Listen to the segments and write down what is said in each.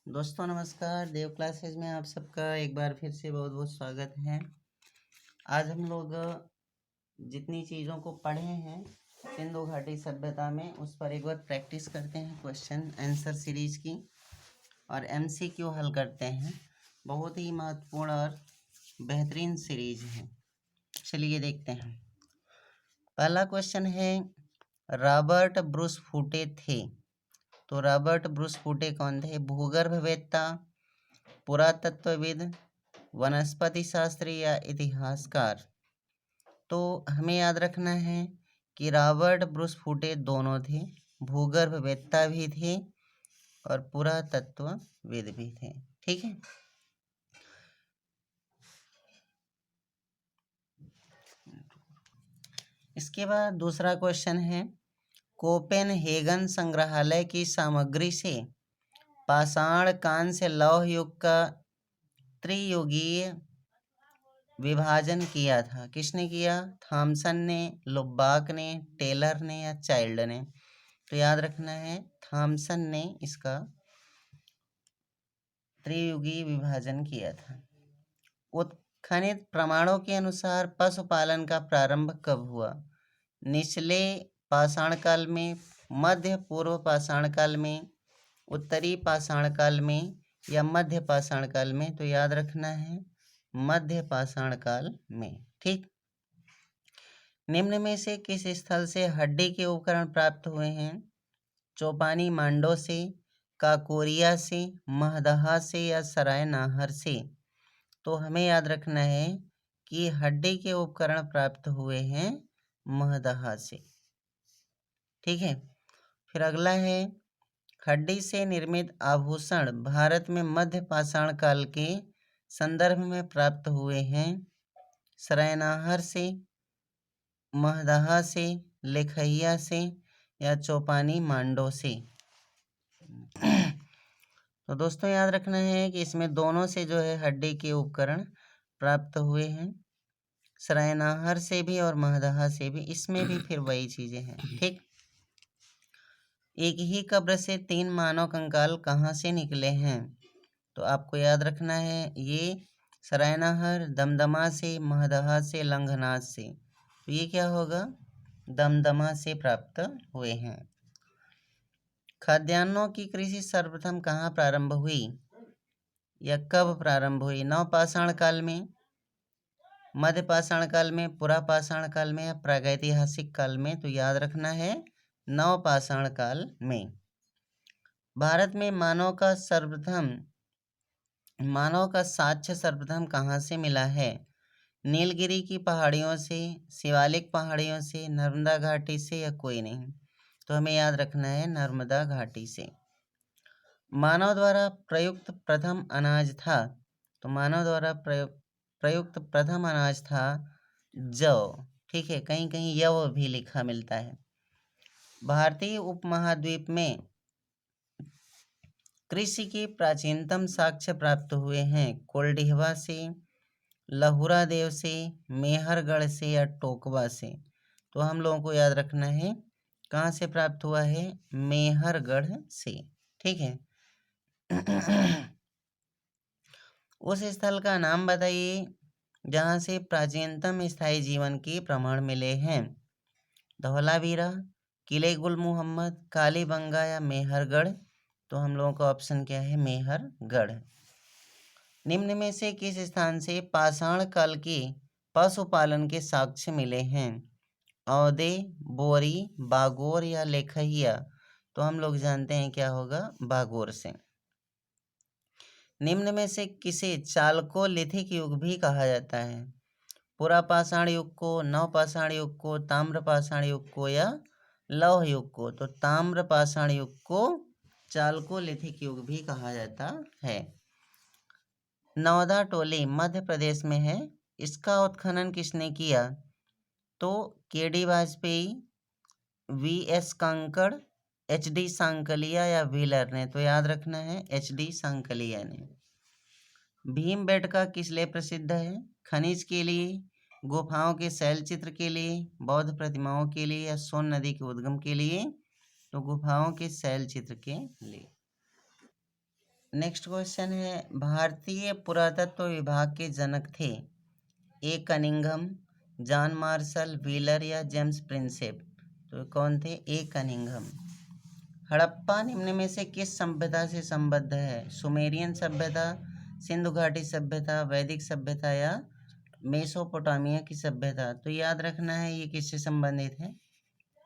दोस्तों नमस्कार। देव क्लासेज में आप सबका एक बार फिर से बहुत बहुत स्वागत है। आज हम लोग जितनी चीज़ों को पढ़े हैं सिंधु घाटी सभ्यता में उस पर एक बार प्रैक्टिस करते हैं, क्वेश्चन आंसर सीरीज की, और एमसीक्यू हल करते हैं। बहुत ही महत्वपूर्ण और बेहतरीन सीरीज है। चलिए देखते हैं। पहला क्वेश्चन है, रॉबर्ट ब्रूस फूटे थे। तो रॉबर्ट ब्रूस फूटे कौन थे? भूगर्भवेत्ता, पुरातत्वविद, वनस्पति शास्त्री या इतिहासकार। तो हमें याद रखना है कि रॉबर्ट ब्रूस फूटे दोनों थे, भूगर्भवेत्ता भी थे और पुरातत्वविद भी थे। ठीक है। इसके बाद दूसरा क्वेश्चन है, कोपेनहेगन संग्रहालय की सामग्री से पाषाण कांस्य लौह युग का त्रियुगीय विभाजन किया था। किसने किया? थॉमसन ने, लुब्बाक ने, टेलर ने या चाइल्ड ने। तो याद रखना है थॉमसन ने इसका त्रियुगीय विभाजन किया था। उत्खनित प्रमाणों के अनुसार पशुपालन का प्रारंभ कब हुआ? निचले पाषाण काल में, मध्य पूर्व पाषाण काल में, उत्तरी पाषाण काल में या मध्य पाषाण काल में। तो याद रखना है मध्य पाषाण काल में। ठीक। निम्न में से किस स्थल से हड्डी के उपकरण प्राप्त हुए हैं? चौपानी मांडो से, काकोरिया से, महदहा से या सराय नाहर से। तो हमें याद रखना है कि हड्डी के उपकरण प्राप्त हुए हैं महदहा से। ठीक है। फिर अगला है, हड्डी से निर्मित आभूषण भारत में मध्य पाषाण काल के संदर्भ में प्राप्त हुए हैं। सरायनाहर से, महदहा से, लेखैया से या चौपानी मांडो से। तो दोस्तों याद रखना है कि इसमें दोनों से जो है हड्डी के उपकरण प्राप्त हुए हैं, सरायनाहर से भी और महदहा से भी। इसमें भी फिर वही चीजें हैं। ठीक। एक ही कब्र से 3 मानव कंकाल कहाँ से निकले हैं? तो आपको याद रखना है ये सरायनाहर, दमदमा से, महदहा से, लंघनाथ से। तो ये क्या होगा? दमदमा से प्राप्त हुए हैं। खाद्यान्नों की कृषि सर्वप्रथम कहाँ प्रारंभ हुई या कब प्रारंभ हुई? नवपाषाण काल में, मध्य पाषाण काल में, पुरापाषाण काल में या प्रागैतिहासिक काल में? तो याद रखना है नवपाषाण काल में। भारत में मानव का साक्ष्य सर्वप्रथम कहाँ से मिला है? नीलगिरी की पहाड़ियों से, शिवालिक पहाड़ियों से, नर्मदा घाटी से या कोई नहीं? तो हमें याद रखना है नर्मदा घाटी से। मानव द्वारा प्रयुक्त प्रथम अनाज था। तो मानव द्वारा प्रयुक्त प्रथम अनाज था जौ। ठीक है। कहीं कहीं यव भी लिखा मिलता है। भारतीय उपमहाद्वीप में कृषि के प्राचीनतम साक्ष्य प्राप्त हुए हैं कोल्डिहवा से, लहुरा देव से, मेहरगढ़ से या टोकवा से। तो हम लोगों को याद रखना है कहाँ से प्राप्त हुआ है? मेहरगढ़ से। ठीक है। उस स्थल का नाम बताइए जहाँ से प्राचीनतम स्थायी जीवन के प्रमाण मिले हैं। धौलावीरा, किले गुल मोहम्मद, कालीबंगा या मेहरगढ़। तो हम लोगों का ऑप्शन क्या है? मेहरगढ़। निम्न में से किस स्थान से पाषाण काल के पशुपालन के साक्ष्य मिले हैं? औदे, बोरी, बागोर या लेखहिया। तो हम लोग जानते हैं क्या होगा? बागोर से। निम्न में से किसे चालकोलिथिक युग भी कहा जाता है? पुरापाषाण युग को, नवपाषाण युग को, ताम्रपाषाण युग को या लौह युग को? तो ताम्रपाषाण युग को चालकोलिथिक युग भी कहा जाता है। नौदा टोली मध्य प्रदेश में है। इसका उत्खनन किसने किया? तो KD Vajpeyi, VS Kankar, HD Sankalia या व्हीलर ने? तो याद रखना है एचडी सांकलिया ने। भीमबेटका किस लिए प्रसिद्ध है? खनिज के लिए, गुफाओं के शैल चित्र के लिए, बौद्ध प्रतिमाओं के लिए या सोन नदी के उद्गम के लिए? तो गुफाओं के शैल चित्र के लिए। नेक्स्ट क्वेश्चन है, भारतीय पुरातत्व विभाग के जनक थे ए कनिंघम, जॉन मार्शल, व्हीलर या जेम्स प्रिंसेप? तो कौन थे? ए कनिंघम। हड़प्पा निम्न में से किस सभ्यता से संबद्ध है? सुमेरियन सभ्यता, सिंधु घाटी सभ्यता, वैदिक सभ्यता या मेसोपोटामिया की सभ्यता? तो याद रखना है ये किससे संबंधित है?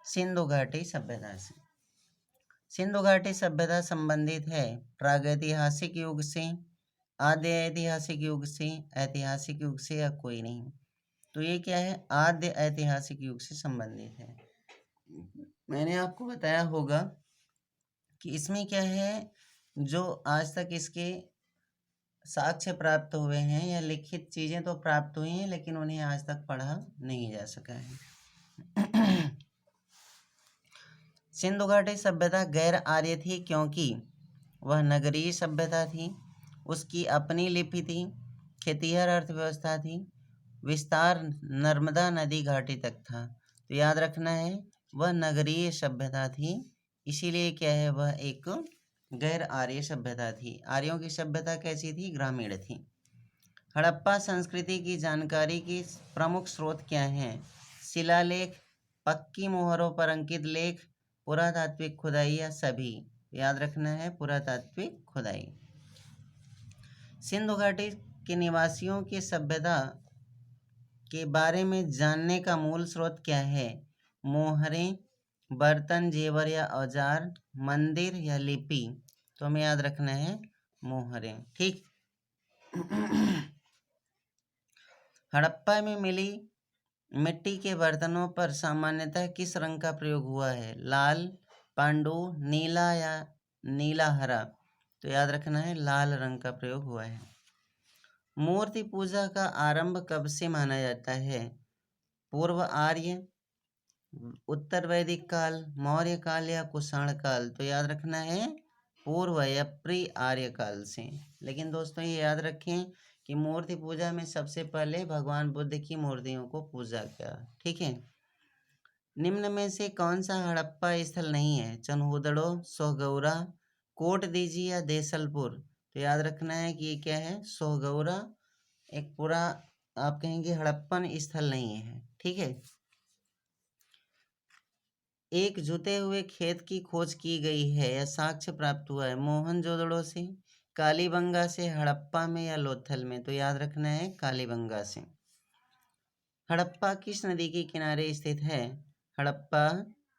सिंधु घाटी सभ्यता से। सिंधु घाटी सभ्यता संबंधित है प्रागैतिहासिक युग से, आद्य ऐतिहासिक युग से, ऐतिहासिक युग से या कोई नहीं? तो ये क्या है? आद्य ऐतिहासिक युग से संबंधित है। मैंने आपको बताया होगा कि इसमें क्या है, जो आज तक इसके साक्ष्य प्राप्त हुए हैं या लिखित चीजें तो प्राप्त हुई हैं, लेकिन उन्हें आज तक पढ़ा नहीं जा सका है। सिंधु घाटी सभ्यता गैर आर्य थी क्योंकि वह नगरीय सभ्यता थी, उसकी अपनी लिपि थी, खेतिहर अर्थव्यवस्था थी, विस्तार नर्मदा नदी घाटी तक था। तो याद रखना है वह नगरीय सभ्यता थी, इसीलिए क्या है, वह एक गैर आर्य सभ्यता थी। आर्यों की सभ्यता कैसी थी? ग्रामीण थी। हड़प्पा संस्कृति की जानकारी की प्रमुख स्रोत क्या हैं? शिलालेख, पक्की मोहरों पर अंकित लेख, पुरातात्विक खुदाई या सभी? याद रखना है पुरातात्विक खुदाई। सिंधु घाटी के निवासियों की सभ्यता के बारे में जानने का मूल स्रोत क्या है? मोहरें, बर्तन, जेवर या औजार, मंदिर या लिपि? तो हमें याद रखना है मोहरें। ठीक। हड़प्पा में मिली मिट्टी के बर्तनों पर सामान्यतः किस रंग का प्रयोग हुआ है? लाल, पांडु, नीला या नीला हरा? तो याद रखना है लाल रंग का प्रयोग हुआ है। मूर्ति पूजा का आरंभ कब से माना जाता है? पूर्व आर्य, उत्तर वैदिक काल, मौर्य काल या कुषाण काल? तो याद रखना है पूर्व या प्री आर्य काल से। लेकिन दोस्तों ये याद रखें कि मूर्ति पूजा में सबसे पहले भगवान बुद्ध की मूर्तियों को पूजा किया। ठीक है। निम्न में से कौन सा हड़प्पा स्थल नहीं है? चनहुदड़ो, सोहगौरा, कोट दीजी या देसलपुर? तो याद रखना है कि ये क्या है? सोहगौरा एक पूरा आप कहेंगे हड़प्पन स्थल नहीं है। ठीक है। एक जुते हुए खेत की खोज की गई है या साक्ष्य प्राप्त हुआ है मोहनजोदड़ो से, कालीबंगा से, हड़प्पा में या लोथल में? तो याद रखना है कालीबंगा से। हड़प्पा किस नदी के किनारे स्थित है? हड़प्पा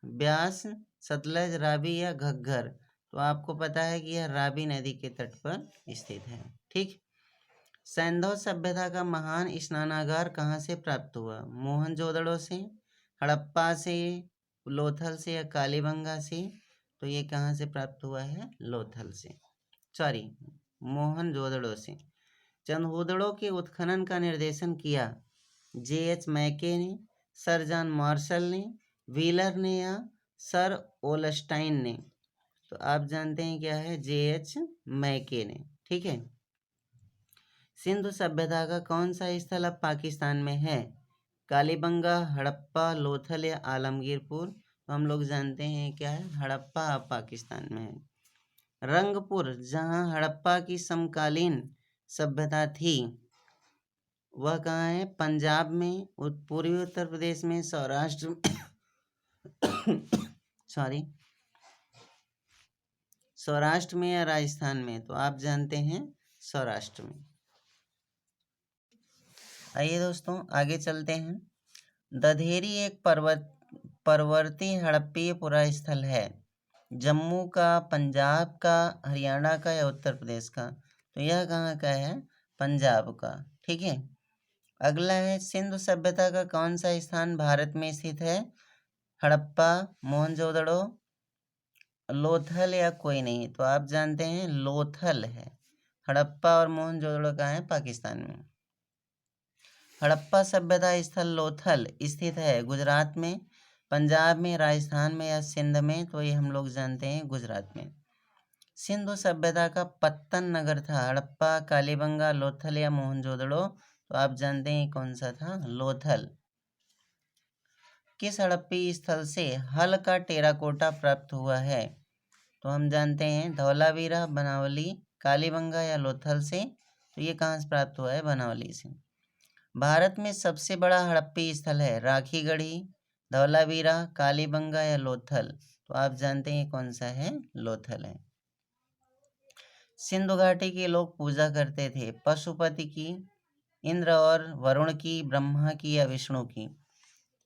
ब्यास, सतलज, रावी या घग्गर? तो आपको पता है कि यह रावी नदी के तट पर स्थित है। ठीक। सैंधव सभ्यता का महान स्नानागार कहाँ से प्राप्त हुआ? मोहनजोदड़ो से, हड़प्पा से, लोथल से या कालीबंगा से? तो ये कहाँ से प्राप्त हुआ है? लोथल से, सॉरी मोहनजोदड़ो से। चंदहुदड़ो के उत्खनन का निर्देशन किया जे.एच. मैके ने, सर जॉन मार्शल ने, व्हीलर ने या सर ओलस्टाइन ने? तो आप जानते हैं क्या है? जे.एच. मैके ने। ठीक है। सिंधु सभ्यता का कौन सा स्थल अब पाकिस्तान में है? कालीबंगा, हड़प्पा, लोथल या आलमगीरपुर? तो हम लोग जानते हैं क्या है? हड़प्पा अब पाकिस्तान में है। रंगपुर जहां हड़प्पा की समकालीन सभ्यता थी वह कहाँ है? पंजाब में, पूर्वी उत्तर प्रदेश में, सौराष्ट्र सॉरी सौराष्ट्र में या राजस्थान में? तो आप जानते हैं सौराष्ट्र में। आइए दोस्तों आगे चलते हैं। दधेरी एक पर्वतीय हड़प्पीय पुरा स्थल है। जम्मू का, पंजाब का, हरियाणा का या उत्तर प्रदेश का? तो यह कहाँ का है? पंजाब का। ठीक है। अगला है, सिंधु सभ्यता का कौन सा स्थान भारत में स्थित है? हड़प्पा, मोहनजोदड़ो, लोथल या कोई नहीं? तो आप जानते हैं लोथल है। हड़प्पा और मोहनजोदड़ो कहाँ है? पाकिस्तान में। हड़प्पा सभ्यता स्थल लोथल स्थित है गुजरात में, पंजाब में, राजस्थान में या सिंध में? तो ये हम लोग जानते हैं गुजरात में। सिंधु सभ्यता का पत्तन नगर था हड़प्पा, कालीबंगा, लोथल या मोहनजोदड़ो? तो आप जानते हैं कौन सा था? लोथल। किस हड़प्पी स्थल से हल का टेराकोटा प्राप्त हुआ है? तो हम जानते हैं धौलावीरा, बनावली, कालीबंगा या लोथल से? तो ये कहाँ से प्राप्त हुआ है? बनावली से। भारत में सबसे बड़ा हड़प्पी स्थल है राखीगढ़ी, धौलावीरा, कालीबंगा या लोथल? तो आप जानते हैं कौन सा है? लोथल है। सिंधु घाटी के लोग पूजा करते थे पशुपति की, इंद्र और वरुण की, ब्रह्मा की या विष्णु की?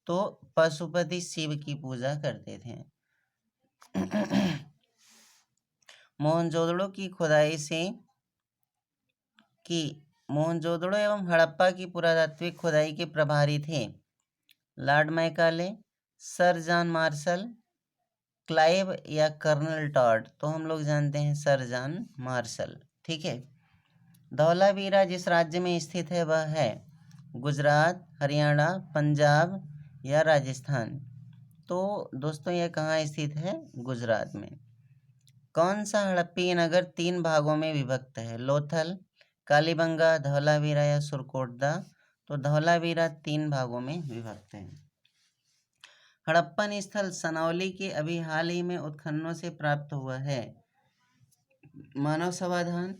तो पशुपति शिव की पूजा करते थे। मोहनजोदड़ो की खुदाई से मोहनजोदड़ो एवं हड़प्पा की पुरातात्विक खुदाई के प्रभारी थे Lord Macaulay, sir John Marshall, Clive या कर्नल टॉड? तो हम लोग जानते हैं सर जॉन मार्शल। ठीक है। धौलावीरा जिस राज्य में स्थित है वह है गुजरात, हरियाणा, पंजाब या राजस्थान? तो दोस्तों यह कहाँ स्थित है? गुजरात में। कौन सा हड़प्पी नगर 3 भागों में विभक्त है? लोथल, कालीबंगा, धौलावीरा या सुरकोटदा? तो धौलावीरा 3 भागों में विभक्त है। हड़प्पन स्थल सनौली के अभी हाल ही में उत्खननों से प्राप्त हुआ है मानव समाधान,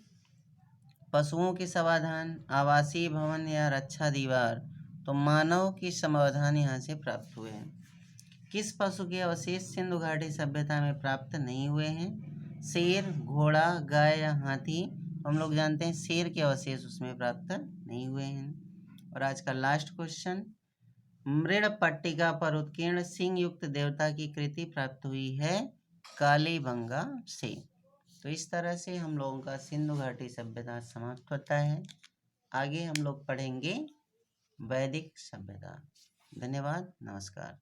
पशुओं के समाधान, आवासीय भवन या रक्षा दीवार? तो मानव की समाधान यहाँ से प्राप्त हुए हैं। किस पशु के अवशेष सिंधु घाटी सभ्यता में प्राप्त नहीं हुए हैं? शेर, घोड़ा, गाय या हाथी? हम लोग जानते हैं शेर के अवशेष उसमें प्राप्त नहीं हुए हैं। और आज का लास्ट क्वेश्चन, मृड़ पट्टिका पर उत्कीर्ण सिंह युक्त देवता की कृति प्राप्त हुई है कालीबंगा से। तो इस तरह से हम लोगों का सिंधु घाटी सभ्यता समाप्त होता है। आगे हम लोग पढ़ेंगे वैदिक सभ्यता। धन्यवाद, नमस्कार।